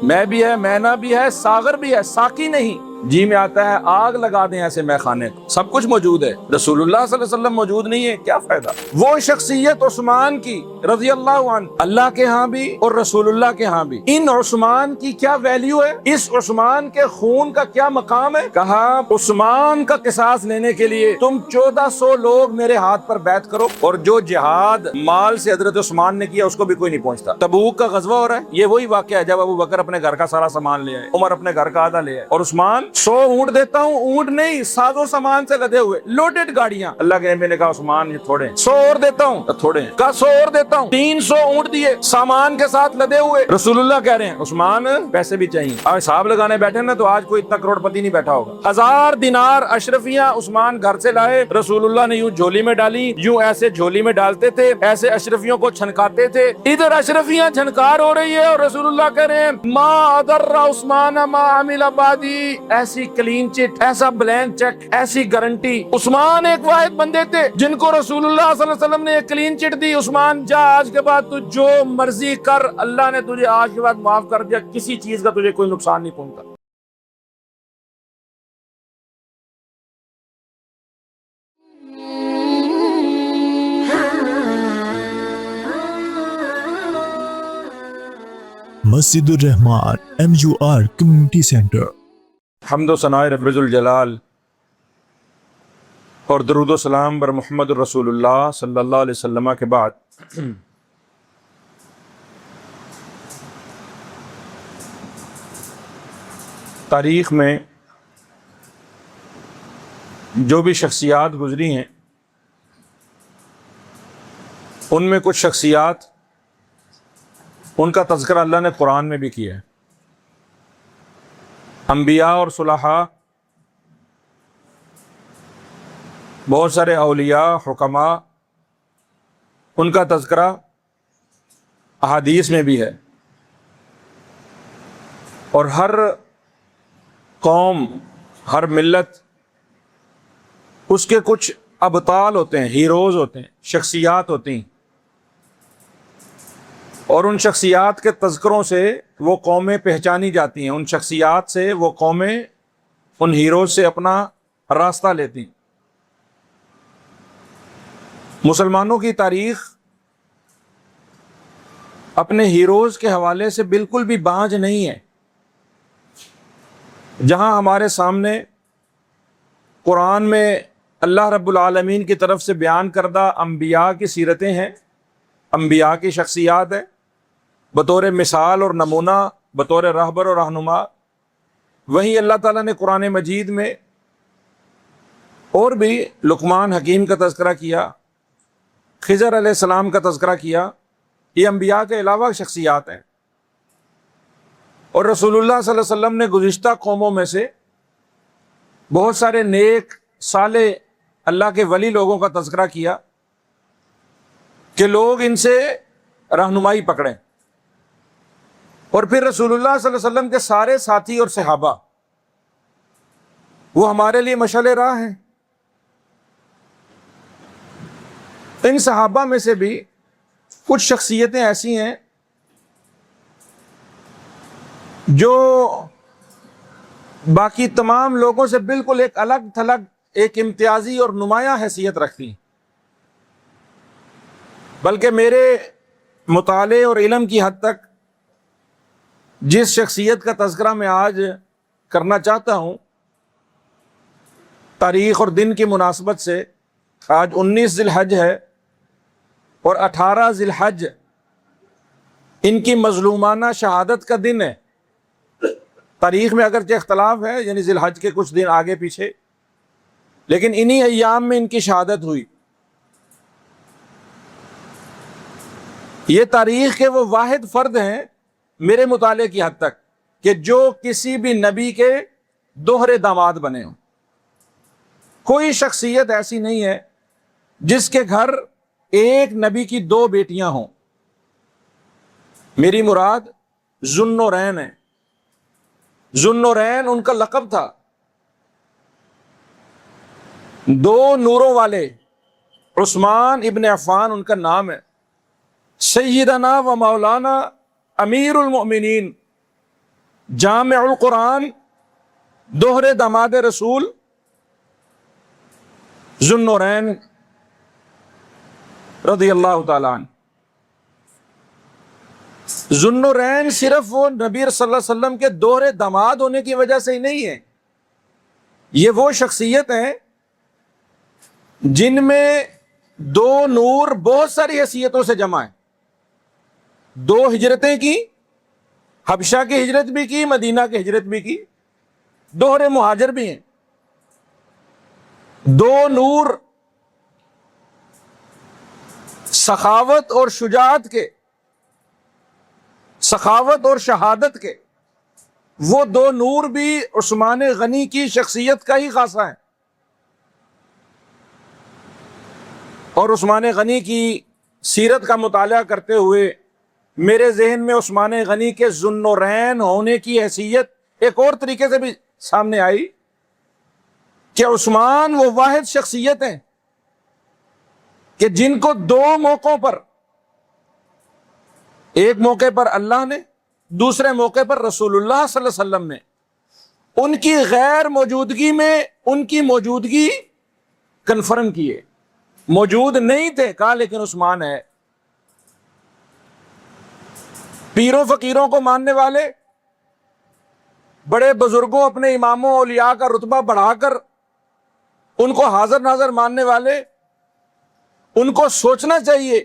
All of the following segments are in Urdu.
میں بھی ہے، مینا بھی ہے، ساغر بھی ہے، ساقی نہیں۔ جی میں آتا ہے آگ لگا دیں ایسے میں خانے کو، سب کچھ موجود ہے، رسول اللہ صلی اللہ علیہ وسلم موجود نہیں ہے، کیا فائدہ؟ وہ شخصیت عثمان کی رضی اللہ عنہ، اللہ کے ہاں بھی اور رسول اللہ کے ہاں بھی، ان عثمان کی کیا ویلیو ہے، اس عثمان کے خون کا کیا مقام ہے؟ کہا عثمان کا قصاص لینے کے لیے تم 1400 لوگ میرے ہاتھ پر بیعت کرو، اور جو جہاد مال سے حضرت عثمان نے کیا اس کو بھی کوئی نہیں پہنچتا۔ تبوک کا غزوہ ہو رہا ہے، یہ وہی واقعہ ہے جب ابو بکر اپنے گھر کا سارا سامان لے آئے، عمر اپنے گھر کا آدھا لے آئے، اور عثمان 100 اونٹ دیتا ہوں، اونٹ نہیں ساز و سامان سے لدے ہوئے لوڈڈ گاڑیاں۔ اللہ کے نبی نے کہا عثمان یہ تھوڑے ہیں، 100 اور دیتا ہوں، تھوڑے ہیں، کہا 100 اور دیتا ہوں، 300 اونٹ دیے سامان کے ساتھ لدے ہوئے۔ رسول اللہ کہہ رہے ہیں عثمان پیسے بھی چاہیے، اب حساب لگانے بیٹھے نا تو آج کوئی اتنا کروڑ پتی نہیں بیٹھا ہوگا۔ 1000 دینار اشرفیاں عثمان گھر سے لائے، رسول اللہ نے یوں جھولی میں ڈالی، یوں ایسے جھولی میں ڈالتے تھے، ایسے اشرفیوں کو چھنکاتے تھے، ادھر اشرفیاں چھنکار ہو رہی ہے اور رسول اللہ کہہ رہے ہیں ما اضر عثمان ما عمل بعدی، ایسی کلین چٹ، ایسا بلینک چیک، ایسی گارنٹی۔ عثمان ایک واحد بندے تھے جن کو رسول اللہ صلی اللہ علیہ وسلم نے ایک کلین چٹ دی، عثمان جا آج کے بعد تو جو مرضی کر، اللہ نے تجھے آج کے بعد معاف کر دیا، کسی چیز کا تجھے کوئی نقصان نہیں پہنچتا۔ مسجد الرحمان MUR کمیونٹی سینٹر۔ حمد و ثناء رب ذوالجلال اور درود و سلام بر محمد الرسول اللہ صلی اللہ علیہ وسلم کے بعد تاریخ میں جو بھی شخصیات گزری ہیں ان میں کچھ شخصیات ان کا تذکرہ اللہ نے قرآن میں بھی کیا ہے۔ انبیاء اور صلحاء، بہت سارے اولیاء، حکماء، ان کا تذکرہ احادیث میں بھی ہے، اور ہر قوم، ہر ملت، اس کے کچھ ابطال ہوتے ہیں، ہیروز ہوتے ہیں، شخصیات ہوتی ہیں، اور ان شخصیات کے تذکروں سے وہ قومیں پہچانی جاتی ہیں، ان شخصیات سے وہ قومیں ان ہیروز سے اپنا راستہ لیتی ہیں۔ مسلمانوں کی تاریخ اپنے ہیروز کے حوالے سے بالکل بھی باجھ نہیں ہے۔ جہاں ہمارے سامنے قرآن میں اللہ رب العالمین کی طرف سے بیان کردہ انبیاء کی سیرتیں ہیں، انبیاء کی شخصیات ہیں، بطور مثال اور نمونہ، بطور رہبر اور رہنما، وہیں اللہ تعالیٰ نے قرآن مجید میں اور بھی لقمان حکیم کا تذکرہ کیا، خضر علیہ السلام کا تذکرہ کیا، یہ انبیاء کے علاوہ شخصیات ہیں۔ اور رسول اللہ صلی اللہ علیہ وسلم نے گزشتہ قوموں میں سے بہت سارے نیک صالح اللہ کے ولی لوگوں کا تذکرہ کیا کہ لوگ ان سے رہنمائی پکڑیں، اور پھر رسول اللہ صلی اللہ علیہ وسلم کے سارے ساتھی اور صحابہ وہ ہمارے لیے مشعل راہ ہیں۔ ان صحابہ میں سے بھی کچھ شخصیتیں ایسی ہیں جو باقی تمام لوگوں سے بالکل ایک الگ تھلگ، ایک امتیازی اور نمایاں حیثیت رکھتی ہیں، بلکہ میرے مطالعے اور علم کی حد تک جس شخصیت کا تذکرہ میں آج کرنا چاہتا ہوں، تاریخ اور دن کی مناسبت سے آج 19 ذی الحج ہے اور 18 ذی الحج ان کی مظلومانہ شہادت کا دن ہے۔ تاریخ میں اگرچہ اختلاف ہے، یعنی ذی الحج کے کچھ دن آگے پیچھے، لیکن انہی ایام میں ان کی شہادت ہوئی۔ یہ تاریخ کے وہ واحد فرد ہیں میرے مطالعے کی حد تک کہ جو کسی بھی نبی کے دوہرے داماد بنے ہوں۔ کوئی شخصیت ایسی نہیں ہے جس کے گھر ایک نبی کی 2 بیٹیاں ہوں۔ میری مراد ذوالنورین ہے۔ ذوالنورین ان کا لقب تھا، 2 نوروں والے۔ عثمان ابن عفان ان کا نام ہے، سیدنا و مولانا امیر المؤمنین جامع القرآن دوہرے داماد رسول ذو النورین رضی اللہ تعالیٰ عنہ. ذو النورین صرف وہ نبی صلی اللہ علیہ وسلم کے دوہرے داماد ہونے کی وجہ سے ہی نہیں ہے، یہ وہ شخصیت ہیں جن میں دو نور بہت ساری حیثیتوں سے جمع ہیں. دو ہجرتیں کی، حبشہ کی ہجرت بھی کی، مدینہ کی ہجرت بھی کی، دوہرے مہاجر بھی ہیں. دو نور سخاوت اور شجاعت کے، سخاوت اور شہادت کے، وہ دو نور بھی عثمان غنی کی شخصیت کا ہی خاصہ ہے. اور عثمان غنی کی سیرت کا مطالعہ کرتے ہوئے میرے ذہن میں عثمان غنی کے ذو النورین ہونے کی حیثیت ایک اور طریقے سے بھی سامنے آئی کہ عثمان وہ واحد شخصیت ہیں کہ جن کو دو موقعوں پر، ایک موقع پر اللہ نے، دوسرے موقع پر رسول اللہ صلی اللہ علیہ وسلم نے ان کی غیر موجودگی میں ان کی موجودگی کنفرم کیے. موجود نہیں تھے کہا لیکن عثمان ہے. پیروں فقیروں کو ماننے والے، بڑے بزرگوں اپنے اماموں اولیاء کا رتبہ بڑھا کر ان کو حاضر ناظر ماننے والے، ان کو سوچنا چاہیے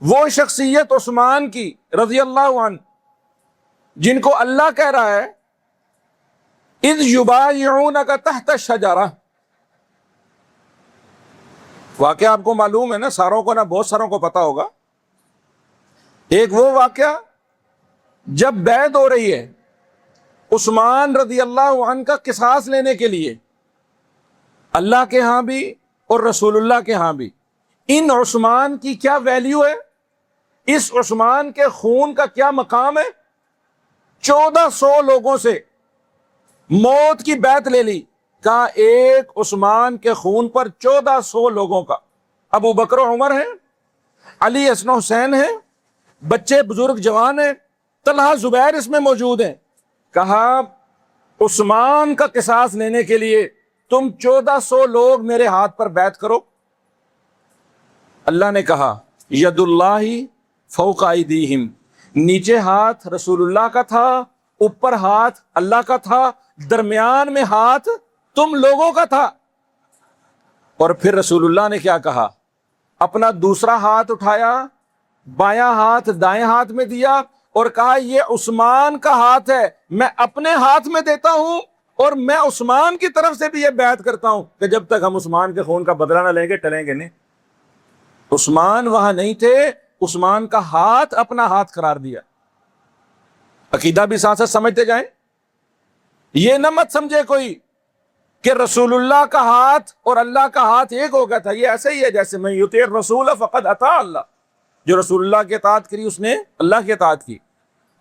وہ شخصیت عثمان کی رضی اللہ عنہ جن کو اللہ کہہ رہا ہے اذ یبایعونک تحت الشجرہ. واقعہ آپ کو معلوم ہے نا، ساروں کو نہ بہت ساروں کو پتا ہوگا. ایک وہ واقعہ جب بیعت ہو رہی ہے عثمان رضی اللہ عنہ کا قصاص لینے کے لیے، اللہ کے ہاں بھی اور رسول اللہ کے ہاں بھی ان عثمان کی کیا ویلیو ہے، اس عثمان کے خون کا کیا مقام ہے. 1400 لوگوں سے موت کی بیعت لے لی، کہا ایک عثمان کے خون پر 1400 لوگوں کا، ابو بکر و عمر ہیں، علی حسن و حسین ہیں، بچے بزرگ جوان ہیں، طلحہ زبیر اس میں موجود ہیں. کہا عثمان کا قصاص لینے کے لیے تم 1400 لوگ میرے ہاتھ پر بیعت کرو. اللہ نے کہا ید اللہ فوق ایدیہم، نیچے ہاتھ رسول اللہ کا تھا، اوپر ہاتھ اللہ کا تھا، درمیان میں ہاتھ تم لوگوں کا تھا. اور پھر رسول اللہ نے کیا کہا، اپنا دوسرا ہاتھ اٹھایا، بایاں ہاتھ دائیں ہاتھ میں دیا اور کہا یہ عثمان کا ہاتھ ہے، میں اپنے ہاتھ میں دیتا ہوں اور میں عثمان کی طرف سے بھی یہ بیعت کرتا ہوں کہ جب تک ہم عثمان کے خون کا بدلہ نہ لیں گے ٹلیں گے نہیں. عثمان وہاں نہیں تھے، عثمان کا ہاتھ اپنا ہاتھ قرار دیا. عقیدہ بھی ساتھ ساتھ سمجھتے جائیں. یہ نہ مت سمجھے کوئی کہ رسول اللہ کا ہاتھ اور اللہ کا ہاتھ ایک ہو گیا تھا. یہ ایسے ہی ہے جیسے من یطیع الرسول فقد اطاع اللہ، جو رسول اللہ کی اطاعت کری اس نے اللہ کی اطاعت کی.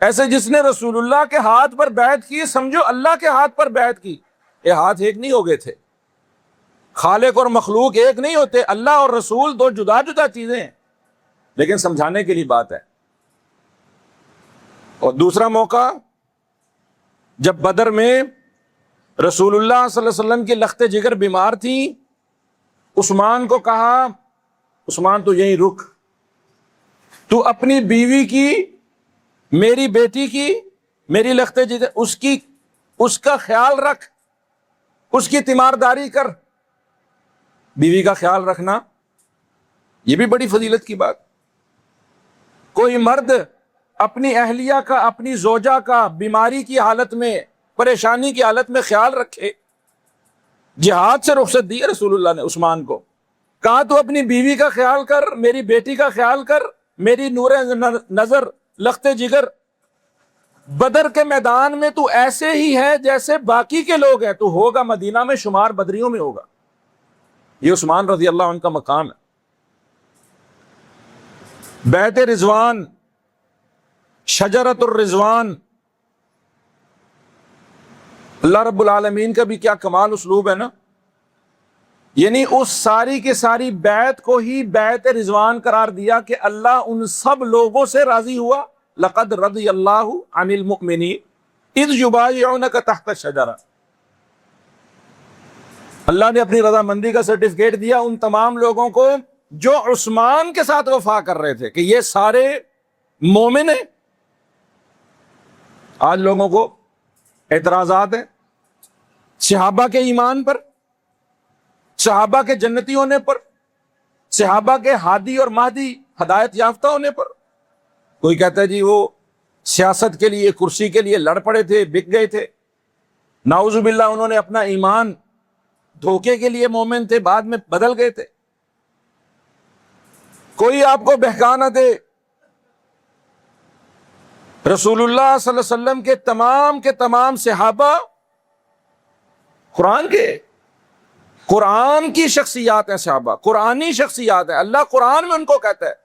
ایسے جس نے رسول اللہ کے ہاتھ پر بیعت کی سمجھو اللہ کے ہاتھ پر بیعت کی. یہ ہاتھ ایک نہیں ہو گئے تھے، خالق اور مخلوق ایک نہیں ہوتے، اللہ اور رسول دو جدا جدا چیزیں ہیں، لیکن سمجھانے کے لیے بات ہے. اور دوسرا موقع جب بدر میں رسول اللہ صلی اللہ علیہ وسلم کی لخت جگر بیمار تھی، عثمان کو کہا عثمان تو یہیں رک، تو اپنی بیوی کی، میری بیٹی کی، میری لخت جگر اس کا خیال رکھ، اس کی تیمارداری کر. بیوی کا خیال رکھنا یہ بھی بڑی فضیلت کی بات. کوئی مرد اپنی اہلیہ کا، اپنی زوجہ کا بیماری کی حالت میں، پریشانی کی حالت میں خیال رکھے. جہاد سے رخصت دی رسول اللہ نے عثمان کو، کہا تو اپنی بیوی کا خیال کر، میری بیٹی کا خیال کر، میری نور نظر لخت جگر. بدر کے میدان میں تو ایسے ہی ہے جیسے باقی کے لوگ ہیں، تو ہوگا مدینہ میں شمار بدریوں میں ہوگا. یہ عثمان رضی اللہ عنہ کا مقام ہے. بیعت رضوان، شجرۃ الرضوان، اللہ رب العالمین کا بھی کیا کمال اسلوب ہے نا. یعنی اس ساری کی ساری بیعت کو ہی بیعت رضوان قرار دیا کہ اللہ ان سب لوگوں سے راضی ہوا. لقد رضی اللہ عن المؤمنین اذ یبایعونک تحت الشجرہ، اللہ نے اپنی رضامندی کا سرٹیفکیٹ دیا ان تمام لوگوں کو جو عثمان کے ساتھ وفا کر رہے تھے کہ یہ سارے مومن ہیں۔ آج لوگوں کو اعتراضات ہیں صحابہ کے ایمان پر، صحابہ کے جنتی ہونے پر، صحابہ کے ہادی اور مہدی ہدایت یافتہ ہونے پر۔ کوئی کہتا ہے جی وہ سیاست کے لیے، کرسی کے لیے لڑ پڑے تھے، بک گئے تھے، نعوذ باللہ انہوں نے اپنا ایمان دھوکے کے لیے مومن تھے، بعد میں بدل گئے تھے۔ کوئی آپ کو بہکا نہ دے، رسول اللہ صلی اللہ علیہ وسلم کے تمام صحابہ قرآن کی شخصیات ہیں، صحابہ قرآنی شخصیات ہیں۔ اللہ قرآن میں ان کو کہتا ہے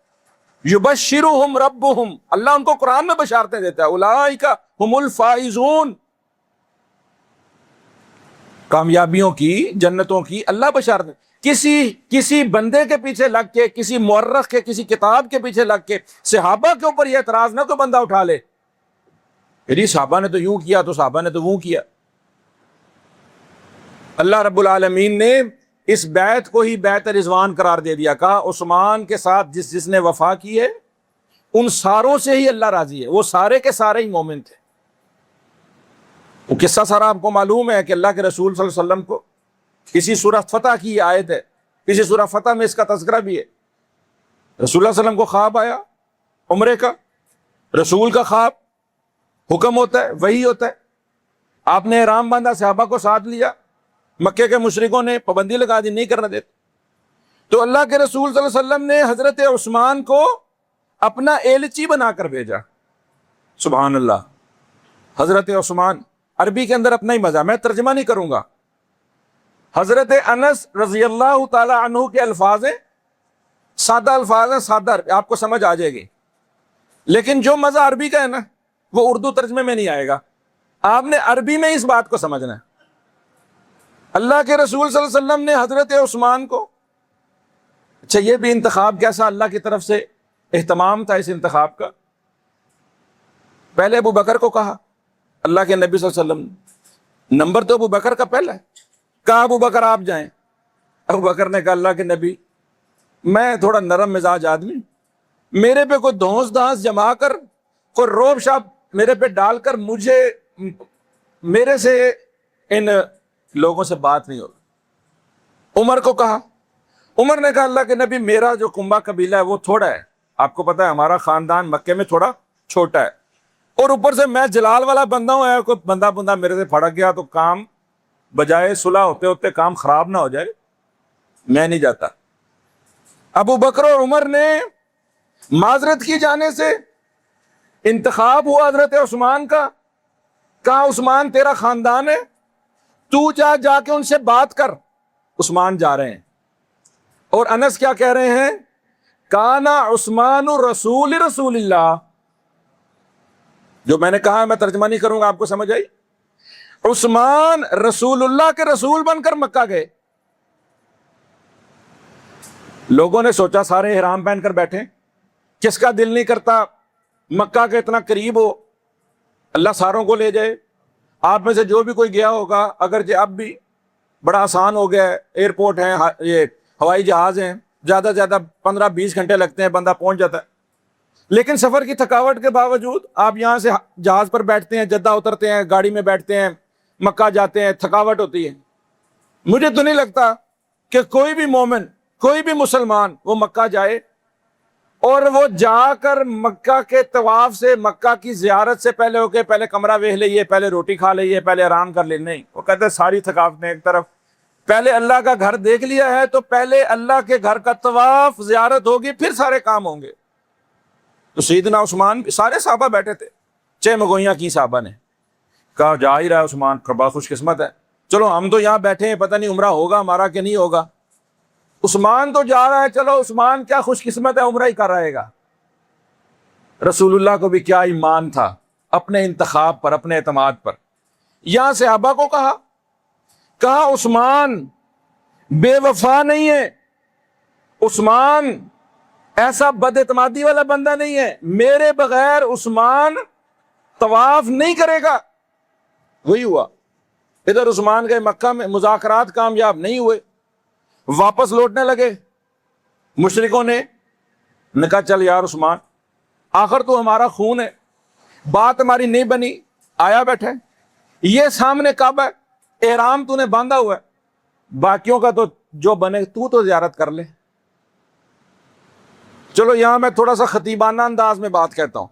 یبشرہم ربہم، اللہ ان کو قرآن میں بشارتیں دیتا ہے، اولئک ھم الفائزون، کامیابیوں کی، جنتوں کی اللہ بشارتیں۔ کسی بندے کے پیچھے لگ کے، کسی مورخ کے، کسی کتاب کے پیچھے لگ کے صحابہ کے اوپر یہ اعتراض نہ کوئی بندہ اٹھا لے کہ صحابہ نے تو یوں کیا تو صحابہ نے تو وہ کیا۔ اللہ رب العالمین نے اس بیعت کو ہی بیعت رضوان قرار دے دیا، کہا عثمان کے ساتھ جس نے وفا کی ہے ان ساروں سے ہی اللہ راضی ہے، وہ سارے کے سارے ہی مومن تھے۔ وہ قصہ سارا آپ کو معلوم ہے کہ اللہ کے رسول صلی اللہ علیہ وسلم کو کسی سورہ فتح کی یہ آیت ہے، کسی سورہ فتح میں اس کا تذکرہ بھی ہے۔ رسول اللہ صلی اللہ علیہ وسلم کو خواب آیا عمرے کا، رسول کا خواب حکم ہوتا ہے، وحی ہوتا ہے، آپ نے احرام باندھا، صحابہ کو ساتھ لیا، مکے کے مشرکوں نے پابندی لگا دی، نہیں کرنے دیتے، تو اللہ کے رسول صلی اللہ علیہ وسلم نے حضرت عثمان کو اپنا ایلچی بنا کر بھیجا۔ سبحان اللہ، حضرت عثمان، عربی کے اندر اپنا ہی مزہ، میں ترجمہ نہیں کروں گا، حضرت انس رضی اللہ تعالی عنہ کے الفاظ ہیں، سادہ الفاظ ہیں، سادہ آپ کو سمجھ آ جائے گی، لیکن جو مزہ عربی کا ہے نا وہ اردو ترجمے میں نہیں آئے گا، آپ نے عربی میں اس بات کو سمجھنا ہے۔ اللہ کے رسول صلی اللہ علیہ وسلم نے حضرت عثمان کو، اچھا یہ بھی انتخاب کیسا اللہ کی طرف سے اہتمام تھا اس انتخاب کا، پہلے ابو بکر کو کہا اللہ کے نبی صلی اللہ علیہ وسلم، نمبر تو ابو بکر کا پہلا ہے، کہا ابو بکر آپ جائیں۔ ابو بکر نے کہا اللہ کے نبی میں تھوڑا نرم مزاج آدمی، میرے پہ کوئی دھونس دھانس جما کر، کوئی روب شاپ میرے پہ ڈال کر میرے سے ان لوگوں سے بات نہیں ہوگی۔ عمر کو کہا، عمر نے کہا اللہ کے نبی میرا جو کنبہ قبیلہ ہے وہ تھوڑا ہے، آپ کو پتا ہے ہمارا خاندان مکے میں تھوڑا چھوٹا ہے، اور اوپر سے میں جلال والا بندہ ہوں، کوئی بندہ میرے سے پھڑک گیا تو کام بجائے صلح ہوتے ہوتے کام خراب نہ ہو جائے، میں نہیں جاتا۔ ابو بکر اور عمر نے معذرت کی جانے سے انتخاب ہوا حضرت عثمان کا، کہا عثمان تیرا خاندان ہے، تو جا کے ان سے بات کر۔ عثمان جا رہے ہیں، اور انس کیا کہہ رہے ہیں، کانا عثمان رسول اللہ، جو میں نے کہا میں ترجمہ نہیں کروں گا، آپ کو سمجھ آئی؟ عثمان رسول اللہ کے رسول بن کر مکہ گئے۔ لوگوں نے سوچا سارے احرام پہن کر بیٹھے، کس کا دل نہیں کرتا مکہ کے اتنا قریب ہو، اللہ ساروں کو لے جائے۔ آپ میں سے جو بھی کوئی گیا ہوگا، اگرچہ اب بھی بڑا آسان ہو گیا ہے، ایئرپورٹ ہیں، یہ ہوائی جہاز ہیں، زیادہ سے زیادہ 15-20 گھنٹے لگتے ہیں، بندہ پہنچ جاتا ہے، لیکن سفر کی تھکاوٹ کے باوجود آپ یہاں سے جہاز پر بیٹھتے ہیں، جدہ اترتے ہیں، گاڑی میں بیٹھتے ہیں، مکہ جاتے ہیں، تھکاوٹ ہوتی ہے۔ مجھے تو نہیں لگتا کہ کوئی بھی مومن، کوئی بھی مسلمان وہ مکہ جائے اور وہ جا کر مکہ کے طواف سے، مکہ کی زیارت سے پہلے ہو کے پہلے کمرہ ویکھ لئیے، پہلے روٹی کھا لئیے، پہلے آرام کر لیں، نہیں، وہ کہتے ہیں ساری تھکاوٹیں ایک طرف، پہلے اللہ کا گھر دیکھ لیا ہے تو پہلے اللہ کے گھر کا طواف زیارت ہوگی، پھر سارے کام ہوں گے۔ تو سیدنا عثمان، سارے صحابہ بیٹھے تھے، 6 مگوئیاں کی صحابہ نے کہا جا ہی رہا ہے عثمان، بڑا خوش قسمت ہے، چلو ہم تو یہاں بیٹھے ہیں، پتہ نہیں عمرہ ہوگا ہمارا کہ نہیں ہوگا، عثمان تو جا رہا ہے، چلو عثمان کیا خوش قسمت ہے، عمرہ ہی کر رہے گا۔ رسول اللہ کو بھی کیا ایمان تھا اپنے انتخاب پر، اپنے اعتماد پر۔ یہاں صحابہ کو کہا عثمان بے وفا نہیں ہے، عثمان ایسا بد اعتمادی والا بندہ نہیں ہے، میرے بغیر عثمان طواف نہیں کرے گا، وہی ہوا. ادھر عثمان گئے مکہ میں، مذاکرات کامیاب نہیں ہوئے، واپس لوٹنے لگے. مشرکوں نے کہا چل یار عثمان، آخر تو ہمارا خون ہے، بات ہماری نہیں بنی، آیا بیٹھے، یہ سامنے کعبہ ہے، احرام تو نے باندھا ہوا ہے، باقیوں کا تو جو بنے تو زیارت کر لے. چلو یہاں میں تھوڑا سا خطیبانہ انداز میں بات کہتا ہوں،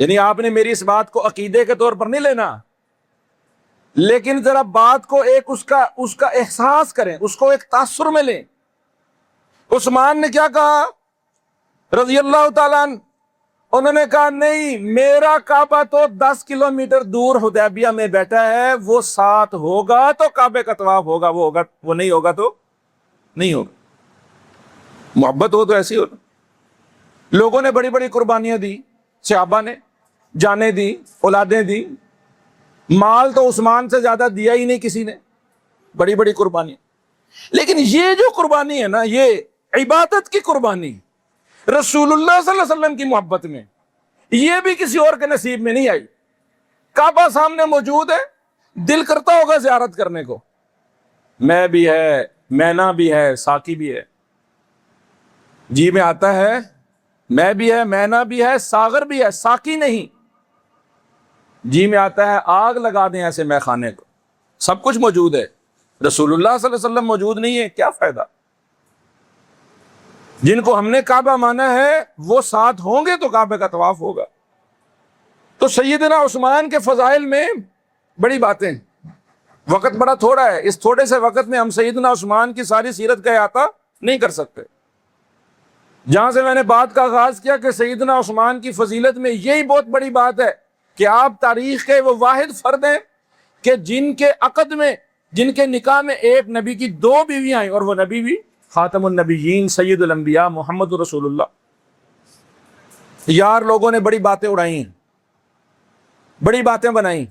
یعنی آپ نے میری اس بات کو عقیدے کے طور پر نہیں لینا، لیکن ذرا بات کو ایک اس کا احساس کریں، اس کو ایک تاثر میں لیں. عثمان نے کیا کہا رضی اللہ تعالیٰ عنہ؟ انہوں نے کہا نہیں، میرا کعبہ تو 10 کلومیٹر دور حدیبیہ میں بیٹھا ہے، وہ ساتھ ہوگا تو کعبے کا طواف ہوگا، وہ نہیں ہوگا تو نہیں ہوگا. محبت ہو تو ایسی ہو. لوگوں نے بڑی بڑی قربانیاں دی، صحابہ نے جانیں دی، اولادیں دی، مال تو عثمان سے زیادہ دیا ہی نہیں کسی نے، بڑی بڑی قربانی. لیکن یہ جو قربانی ہے نا، یہ عبادت کی قربانی، رسول اللہ صلی اللہ علیہ وسلم کی محبت میں، یہ بھی کسی اور کے نصیب میں نہیں آئی. کعبہ سامنے موجود ہے، دل کرتا ہوگا زیارت کرنے کو، میں بھی ہے، مینا بھی ہے، ساقی بھی ہے، جی میں آتا ہے، میں بھی ہے، مینا بھی ہے، ساغر بھی ہے، ساقی نہیں. جی میں آتا ہے آگ لگا دیں ایسے مے خانے کو، سب کچھ موجود ہے، رسول اللہ صلی اللہ علیہ وسلم موجود نہیں ہے، کیا فائدہ؟ جن کو ہم نے کعبہ مانا ہے وہ ساتھ ہوں گے تو کعبے کا طواف ہوگا. تو سیدنا عثمان کے فضائل میں بڑی باتیں، وقت بڑا تھوڑا ہے، اس تھوڑے سے وقت میں ہم سیدنا عثمان کی ساری سیرت کا احاطہ نہیں کر سکتے. جہاں سے میں نے بات کا آغاز کیا کہ سیدنا عثمان کی فضیلت میں یہی بہت بڑی بات ہے کہ آپ تاریخ کے وہ واحد فرد ہیں کہ جن کے عقد میں، جن کے نکاح میں ایک نبی کی 2 بیویاں آئیں، اور وہ نبی بھی خاتم النبیین سید الانبیاء محمد رسول اللہ. یار لوگوں نے بڑی باتیں اڑائی ہیں، بڑی باتیں بنائی.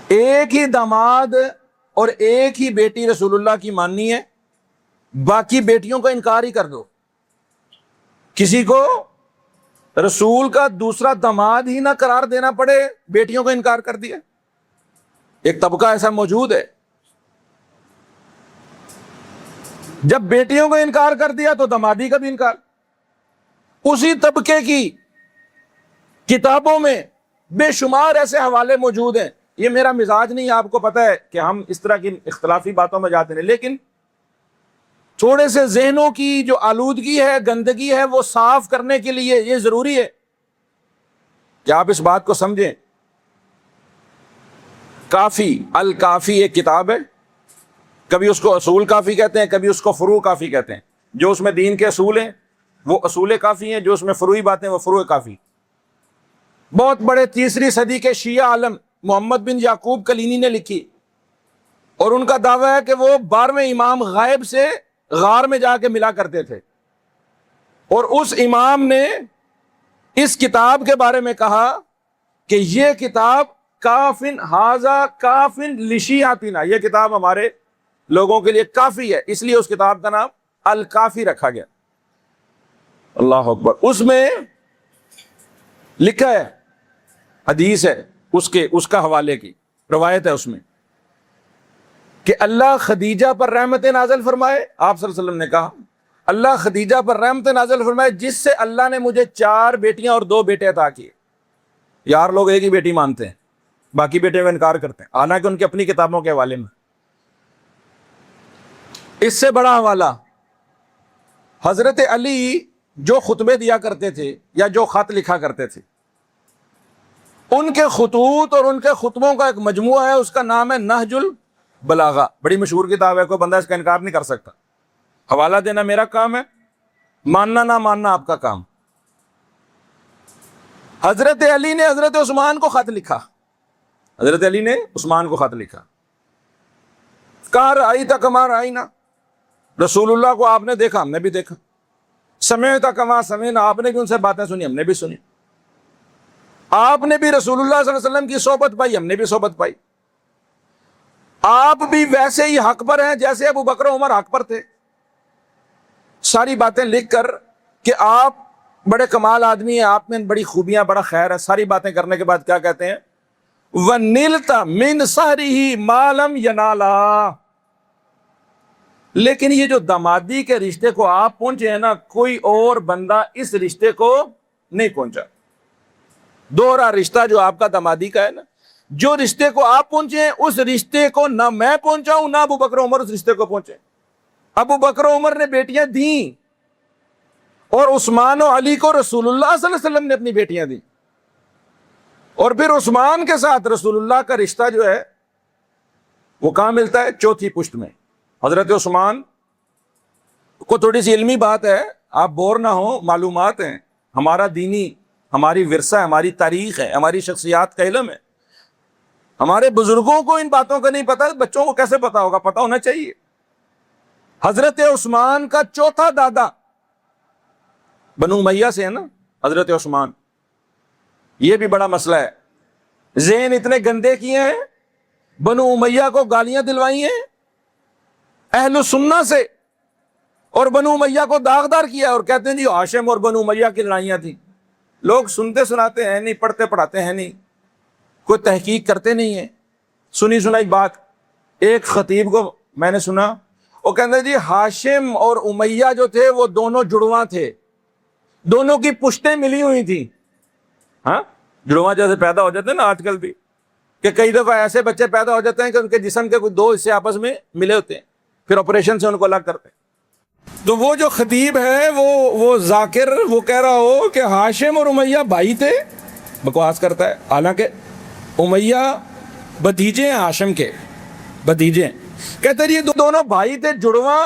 ایک ہی داماد اور ایک ہی بیٹی رسول اللہ کی ماننی ہے، باقی بیٹیوں کا انکار ہی کر دو. کسی کو رسول کا دوسرا داماد ہی نہ قرار دینا پڑے، بیٹیوں کا انکار کر دیا. ایک طبقہ ایسا موجود ہے، جب بیٹیوں کا انکار کر دیا تو دامادی کا بھی انکار. اسی طبقے کی کتابوں میں بے شمار ایسے حوالے موجود ہیں. یہ میرا مزاج نہیں، آپ کو پتہ ہے کہ ہم اس طرح کی اختلافی باتوں میں جاتے ہیں، لیکن تھوڑے سے ذہنوں کی جو آلودگی ہے، گندگی ہے، وہ صاف کرنے کے لیے یہ ضروری ہے کہ آپ اس بات کو سمجھیں. کافی الکافی ایک کتاب ہے، کبھی اس کو اصول کافی کہتے ہیں، کبھی اس کو فروع کافی کہتے ہیں. جو اس میں دین کے اصول ہیں وہ اصول کافی ہیں، جو اس میں فروعی باتیں وہ فروع کافی. بہت بڑے 3ری صدی کے شیعہ عالم محمد بن یعقوب کلینی نے لکھی، اور ان کا دعویٰ ہے کہ وہ 12ویں امام غائب سے غار میں جا کے ملا کرتے تھے، اور اس امام نے اس کتاب کے بارے میں کہا کہ یہ کتاب کافن ھذا کافن لشیعتنا، یہ کتاب ہمارے لوگوں کے لیے کافی ہے، اس لیے اس کتاب کا نام الکافی رکھا گیا. اللہ اکبر. اس میں لکھا ہے، حدیث ہے، اس کا حوالے کی روایت ہے اس میں کہ اللہ خدیجہ پر رحمت نازل فرمائے. آپ صلی اللہ علیہ وسلم نے کہا اللہ خدیجہ پر رحمت نازل فرمائے جس سے اللہ نے مجھے 4 بیٹیاں اور 2 بیٹے عطا کیے. یار لوگ ایک ہی بیٹی مانتے ہیں، باقی بیٹے میں انکار کرتے ہیں، حالانکہ ان کی اپنی کتابوں کے حوالے میں. اس سے بڑا حوالہ حضرت علی جو خطبے دیا کرتے تھے یا جو خط لکھا کرتے تھے، ان کے خطوط اور ان کے خطبوں کا ایک مجموعہ ہے، اس کا نام ہے نہج البلاغہ. بڑی مشہور کتاب ہے، کوئی بندہ اس کا انکار نہیں کر سکتا. حوالہ دینا میرا کام ہے، ماننا نہ ماننا آپ کا کام. حضرت علی نے حضرت عثمان کو خط لکھا، حضرت علی نے عثمان کو خط لکھا، کہا رأیت کما رأینا، رسول اللہ کو آپ نے دیکھا، ہم نے بھی دیکھا. سمعت کما سمعنا، آپ نے بھی ان سے باتیں سنی، ہم نے بھی سنی. آپ نے بھی رسول اللہ صلی اللہ علیہ وسلم کی صحبت پائی، ہم نے بھی صحبت پائی. آپ بھی ویسے ہی حق پر ہیں جیسے ابو بکر و عمر حق پر تھے. ساری باتیں لکھ کر کہ آپ بڑے کمال آدمی ہیں، آپ میں بڑی خوبیاں، بڑا خیر ہے، ساری باتیں کرنے کے بعد کیا کہتے ہیں؟ وَنِلْتَ مِنْ سَحْرِهِ مَا لَمْ يَنَالَا، لیکن یہ جو دامادی کے رشتے کو آپ پہنچے ہیں نا، کوئی اور بندہ اس رشتے کو نہیں پہنچا۔ دوہرا رشتہ جو آپ کا دامادی کا ہے نا، جو رشتے کو آپ پہنچے ہیں اس رشتے کو نہ میں پہنچا ہوں، نہ ابو بکر عمر اس رشتے کو پہنچے۔ ابو بکر عمر نے بیٹیاں دیں، اور عثمان و علی کو رسول اللہ صلی اللہ علیہ وسلم نے اپنی بیٹیاں دیں، اور پھر عثمان کے ساتھ رسول اللہ کا رشتہ جو ہے وہ کہاں ملتا ہے؟ چوتھی پشت میں۔ حضرت عثمان کو تھوڑی سی علمی بات ہے، آپ بور نہ ہو، معلومات ہیں، ہمارا دینی، ہماری ورثہ ہے، ہماری تاریخ ہے، ہماری شخصیات کا علم ہے۔ ہمارے بزرگوں کو ان باتوں کا نہیں پتا، بچوں کو کیسے پتا ہوگا؟ پتا ہونا چاہیے۔ حضرت عثمان کا چوتھا دادا بنو امیہ سے ہے نا حضرت عثمان، یہ بھی بڑا مسئلہ ہے۔ ذہن اتنے گندے کیے ہیں، بنو امیہ کو گالیاں دلوائی ہیں اہل سنہ سے، اور بنو امیہ کو داغدار کیا، اور کہتے ہیں جی ہاشم اور بنو امیہ کی لڑائیاں تھیں۔ لوگ سنتے سناتے ہیں نہیں، پڑھتے پڑھاتے ہیں نہیں، کوئی تحقیق کرتے نہیں ہیں۔ سنی سنائی بات، ایک خطیب کو میں نے سنا، وہ کہتے ہیں جی ہاشم اور امیہ جو تھے وہ دونوں جڑواں تھے، دونوں کی پشتیں ملی ہوئی تھیں۔ ہاں، جڑواں جیسے پیدا ہو جاتے ہیں نا آج کل بھی، کہ کئی دفعہ ایسے بچے پیدا ہو جاتے ہیں کہ ان کے جسم کے کوئی دو حصے آپس میں ملے ہوتے ہیں، پھر آپریشن سے ان کو الگ کرتے ہیں۔ تو وہ جو خطیب ہے وہ ذاکر، وہ کہہ رہا ہو کہ ہاشم اور امیہ بھائی تھے، بکواس کرتا ہے، حالانکہ امیہ بھتیجے ہیں ہاشم کے، بھتیجے ہیں۔ کہتے ہیں یہ دونوں بھائی تھے جڑواں،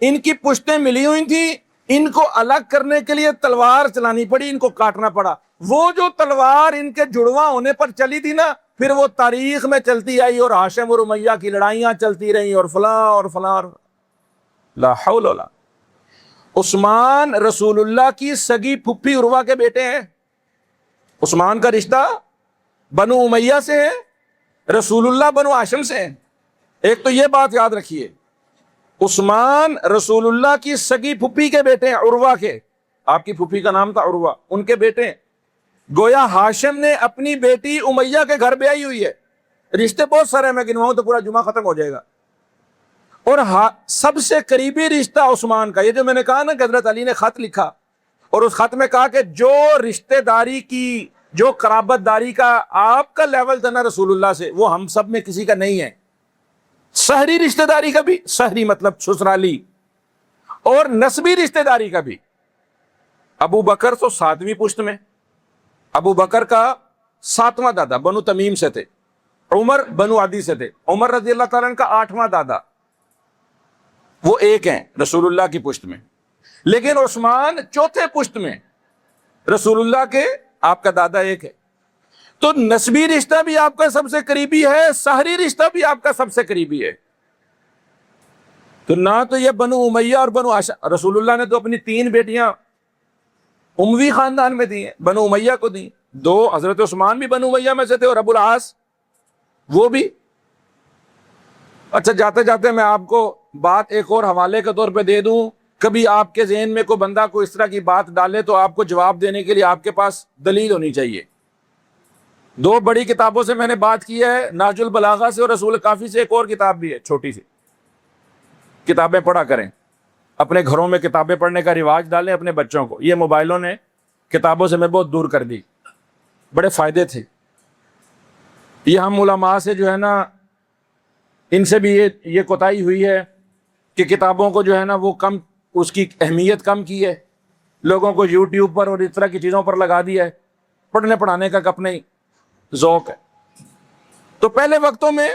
ان کی پشتیں ملی ہوئی تھیں، ان کو الگ کرنے کے لیے تلوار چلانی پڑی، ان کو کاٹنا پڑا۔ وہ جو تلوار ان کے جڑواں ہونے پر چلی تھی نا، پھر وہ تاریخ میں چلتی آئی، اور ہاشم اور امیہ کی لڑائیاں چلتی رہیں، اور فلاں اور فلاں۔ لا حول ولا۔ عثمان رسول اللہ کی سگی پھپھی عروہ کے بیٹے ہیں۔ عثمان کا رشتہ بنو امیہ سے ہے، رسول اللہ بنو ہاشم سے ہیں۔ ایک تو یہ بات یاد رکھیے، عثمان رسول اللہ کی سگی پھپھی کے بیٹے ہیں، عروہ کے، آپ کی پھپھی کا نام تھا عروہ، ان کے بیٹے ہیں۔ گویا ہاشم نے اپنی بیٹی امیہ کے گھر بیائی ہوئی ہے۔ رشتے بہت سارے، میں گنواؤں تو پورا جمعہ ختم ہو جائے گا۔ اور سب سے قریبی رشتہ عثمان کا، یہ جو میں نے کہا نا کہ حضرت علی نے خط لکھا، اور اس خط میں کہا کہ جو رشتہ داری کی، جو قرابت داری کا آپ کا لیول تھا نا رسول اللہ سے، وہ ہم سب میں کسی کا نہیں ہے۔ سحری رشتہ داری کا بھی، سحری مطلب سسرالی، اور نسبی رشتہ داری کا بھی۔ ابو بکر تو 7ویں پشت میں، ابو بکر کا 7واں دادا بنو تمیم سے تھے، عمر بنو عدی سے تھے، عمر رضی اللہ تعالیٰ عنہ کا 8واں دادا، وہ ایک ہیں رسول اللہ کی پشت میں۔ لیکن عثمان چوتھے پشت میں، رسول اللہ کے آپ کا دادا ایک ہے۔ تو نسبی رشتہ بھی آپ کا سب سے قریبی ہے، سحری رشتہ بھی آپ کا سب سے قریبی ہے۔ تو نہ تو یہ بنو امیہ اور بنو ہاشم، رسول اللہ نے تو اپنی 3 بیٹیاں اموی خاندان میں دی ہیں، بنو امیہ کو دی، 2 حضرت عثمان بھی بنو امیہ میں سے تھے، اور ابو العاص وہ بھی۔ اچھا، جاتے جاتے میں آپ کو بات ایک اور حوالے کے طور پہ دے دوں، کبھی آپ کے ذہن میں کوئی بندہ کو اس طرح کی بات ڈالے تو آپ کو جواب دینے کے لیے آپ کے پاس دلیل ہونی چاہیے۔ 2 بڑی کتابوں سے میں نے بات کی ہے، نہج البلاغہ سے اور رسول کافی سے، ایک اور کتاب بھی ہے چھوٹی سی، کتابیں پڑھا کریں، اپنے گھروں میں کتابیں پڑھنے کا رواج ڈالیں اپنے بچوں کو۔ یہ موبائلوں نے کتابوں سے میں بہت دور کر دی، بڑے فائدے تھے۔ یہ ہم علماء سے جو ہے نا، ان سے بھی یہ کوتاہی ہوئی ہے کہ کتابوں کو جو ہے نا وہ کم، اس کی اہمیت کم کی ہے، لوگوں کو یوٹیوب پر اور اس طرح کی چیزوں پر لگا دیا ہے، پڑھنے پڑھانے کا اپنا ہی ذوق ہے۔ تو پہلے وقتوں میں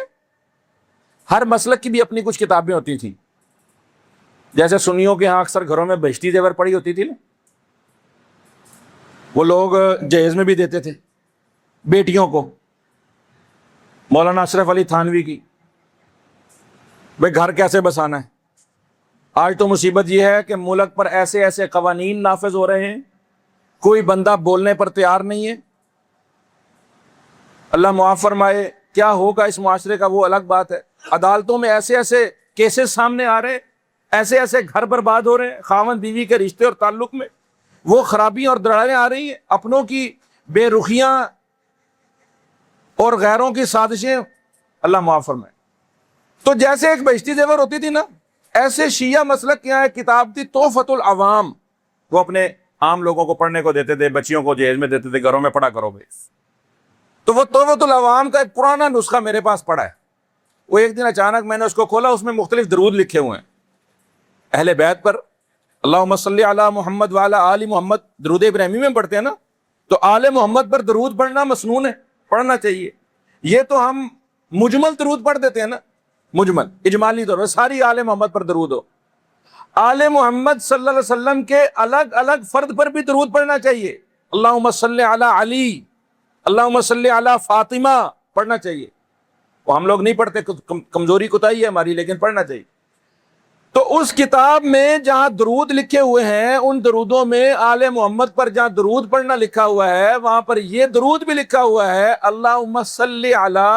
ہر مسلک کی بھی اپنی کچھ کتابیں ہوتی تھیں، جیسے سنیوں کے ہاں اکثر گھروں میں بہشتی زیور پڑی ہوتی تھی نا، وہ لوگ جہیز میں بھی دیتے تھے بیٹیوں کو۔ مولانا اشرف علی تھانوی کی، بھئی گھر کیسے بسانا ہے۔ آج تو مصیبت یہ ہے کہ ملک پر ایسے ایسے قوانین نافذ ہو رہے ہیں، کوئی بندہ بولنے پر تیار نہیں ہے۔ اللہ معاف فرمائے، کیا ہوگا اس معاشرے کا وہ الگ بات ہے۔ عدالتوں میں ایسے ایسے کیسز سامنے آ رہے ہیں، ایسے ایسے گھر برباد ہو رہے ہیں خاوند بیوی کے رشتے اور تعلق میں۔ وہ خرابیاں اور دراڑیں آ رہی ہیں، اپنوں کی بے رخیاں اور غیروں کی سازشیں، اللہ معاف فرمائے۔ تو جیسے ایک بہشتی زیور ہوتی تھی نا، ایسے شیعہ مسلک کے یہاں ایک کتاب تھی تحفۃ العوام، وہ اپنے عام لوگوں کو پڑھنے کو دیتے تھے، بچیوں کو جہیز میں دیتے تھے، گھروں میں پڑھا کرو بھائی۔ تو وہ تحفۃ العوام کا ایک پرانا نسخہ میرے پاس پڑا ہے۔ وہ ایک دن اچانک میں نے اس کو کھولا، اس میں مختلف درود لکھے ہوئے ہیں اہل بیت پر، اللہم صلی علی محمد وعلی آل محمد، درود ابراہیمی میں پڑھتے ہیں نا، تو آل محمد پر درود پڑھنا مسنون ہے، پڑھنا چاہیے۔ یہ تو ہم مجمل درود پڑھ دیتے ہیں نا، مجمل اجمالی طور پر ساری آل محمد پر درود ہو۔ آل محمد صلی اللہ علیہ وسلم کے الگ الگ فرد پر بھی درود پڑھنا چاہیے، اللہم صلی علی علی، اللہم صلی علی فاطمہ پڑھنا چاہیے۔ وہ ہم لوگ نہیں پڑھتے، کمزوری کوتاہی ہے ہماری، لیکن پڑھنا چاہیے۔ تو اس کتاب میں جہاں درود لکھے ہوئے ہیں، ان درودوں میں آل محمد پر جہاں درود پڑھنا لکھا ہوا ہے، وہاں پر یہ درود بھی لکھا ہوا ہے، اللہم صلی علی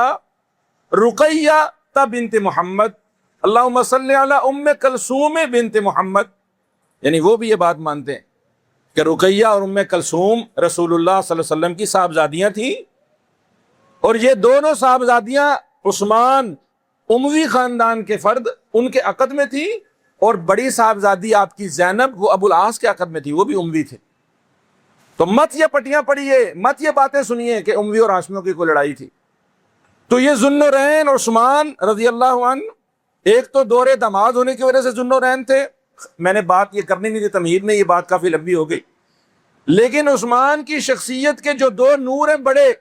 رقیہ بنت محمد، اللہم صلی علی ام کلثوم بنت محمد۔ یعنی وہ بھی یہ بات مانتے ہیں کہ رقیہ اور ام کلثوم رسول اللہ صلی اللہ علیہ وسلم کی صاحبزادیاں تھیں، اور یہ دونوں صاحبزادیاں عثمان اموی خاندان کے فرد ان کے عقد میں تھی، اور بڑی صاحبزادی آپ کی زینب وہ ابو العاص کے عقد میں تھی، وہ بھی اموی تھے۔ تو مت یہ پٹیاں پڑھیے، مت یہ باتیں سنیے کہ اموی اور ہاشمیوں کی کوئی لڑائی تھی۔ تو یہ ذوالنورین اور عثمان رضی اللہ عنہ، ایک تو دور دماد ہونے کی وجہ سے ذوالنورین تھے، میں نے بات یہ کرنی نہیں تھی تمہید میں، یہ بات کافی لمبی ہو گئی، لیکن عثمان کی شخصیت کے جو دو نور ہیں بڑے،